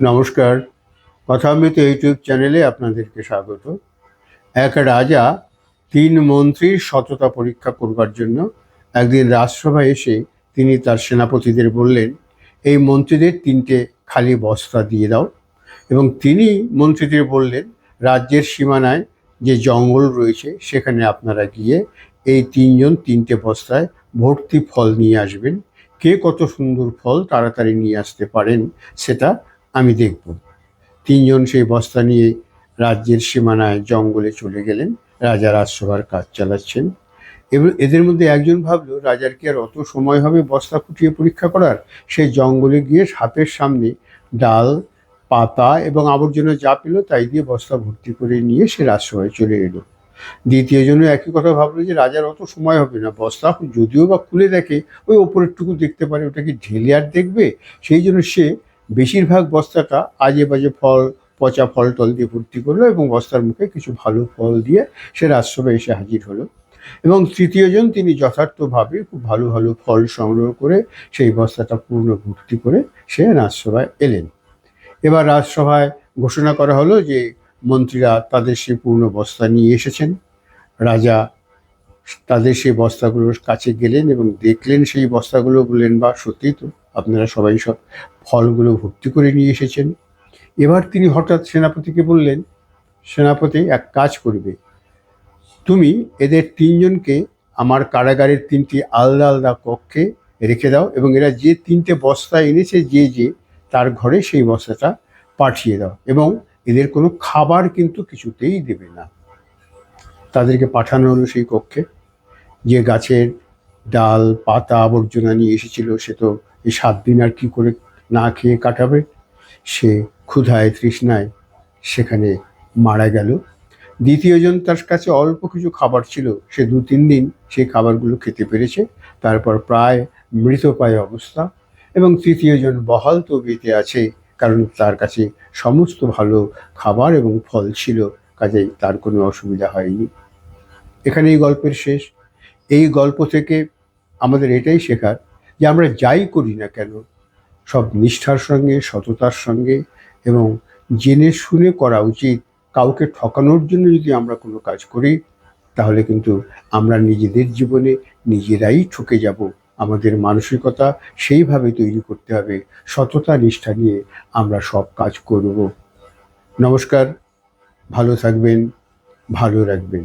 নমস্কার, কথামৃত ইউটিউব চ্যানেলে আপনাদেরকে স্বাগত। এক রাজা 3 মন্ত্রীর সততা পরীক্ষা করবার জন্য একদিন রাজসভায় এসে তিনি তার সেনাপতিদের বললেন, এই মন্ত্রীদের 3টে খালি বস্তা দিয়ে দাও। এবং তিনি মন্ত্রীদের বললেন, রাজ্যের সীমানায় যে জঙ্গল রয়েছে সেখানে আপনারা গিয়ে এই 3জন 3টে বস্তায় ভর্তি ফল নিয়ে আসবেন। কে কত সুন্দর ফল তাড়াতাড়ি নিয়ে আসতে পারেন সেটা আমি দেখব। 3জন সেই বস্তা নিয়ে রাজ্যের সীমানায় জঙ্গলে চলে গেলেন। রাজা রাজসভার কাজ চালাচ্ছেন। এবার এদের মধ্যে একজন ভাবলো, রাজার কি আর অত সময় হবে বস্তা ফুটিয়ে পরীক্ষা করার? সে জঙ্গলে গিয়ে সাপের সামনে ডাল, পাতা এবং আবর্জনা যা পেল তাই দিয়ে বস্তা ভর্তি করে নিয়ে সে রাজসভায় চলে এলো। দ্বিতীয়জনও একই কথা ভাবলো যে রাজার অত সময় হবে না, বস্তা যদিও বা খুলে দেখে ওই ওপরেরটুকু দেখতে পারে, ওটা কি ঢেলে আর দেখবে? সেই জন্য সে বেশিরভাগ বস্তাটা আজে বাজে ফল, পচা ফল টল দিয়ে ভর্তি করলো এবং বস্তার মুখে কিছু ভালো ফল দিয়ে সে রাজসভায় এসে হাজির হলো। এবং তৃতীয়জন তিনি যথার্থভাবে খুব ভালো ভালো ফল সংগ্রহ করে সেই বস্তাটা পূর্ণ ভর্তি করে সে রাজসভায় এলেন। এবার রাজসভায় ঘোষণা করা হলো যে মন্ত্রীরা তাদের সেই পূর্ণ বস্তা নিয়ে এসেছেন। রাজা তাদের সেই বস্তাগুলোর কাছে গেলেন এবং দেখলেন সেই বস্তাগুলো, বললেন, বা সত্যি তো, আপনারা সবাই সব ফলগুলো ভর্তি করে নিয়ে এসেছেন। এবার তিনি হঠাৎ সেনাপতিকে বললেন, সেনাপতি, এক কাজ করবে, তুমি এদের 3জনকে আমার কারাগারের 3টি আলাদা আলাদা কক্ষে রেখে দাও এবং এরা যে 3টে বস্তা এনেছে যে তার ঘরে সেই বস্তাটা পাঠিয়ে দাও এবং এদের কোনো খাবার কিন্তু কিছুতেই দেবে না। তাদেরকে পাঠানো হলো সেই কক্ষে। যে গাছের ডাল, পাতা, আবর্জনা নিয়ে এসেছিল সে তো এই 7 দিন আর কি করে না খেয়ে কাটাবে? সে ক্ষুধায় তৃষ্ণায় সেখানে মারা গেল। দ্বিতীয়জন, তার কাছে অল্প কিছু খাবার ছিল, সে 2-3 দিন সেই খাবারগুলো খেতে পেরেছে, তারপর প্রায় মৃতপ্রায় অবস্থা। এবং তৃতীয়জন বহাল তো বেঁচে আছে, কারণ তার কাছে সমস্ত ভালো খাবার এবং ফল ছিল, কাজেই তার কোনো অসুবিধা হয়নি। এখানে এই গল্পের শেষ। এই গল্প থেকে আমাদের এটাই শেখার যে আমরা যাই করি না কেন সব নিষ্ঠার সঙ্গে, সততার সঙ্গে এবং জেনে শুনে করা উচিত। কাউকে ঠকানোর জন্য যদি আমরা কোনো কাজ করি তাহলে কিন্তু আমরা নিজেদের জীবনে নিজেরাই ঠকে যাব। আমাদের মানসিকতা সেইভাবে তৈরি করতে হবে, সততা নিষ্ঠা নিয়ে আমরা সব কাজ করব। নমস্কার, ভালো থাকবেন, ভালো রাখবেন।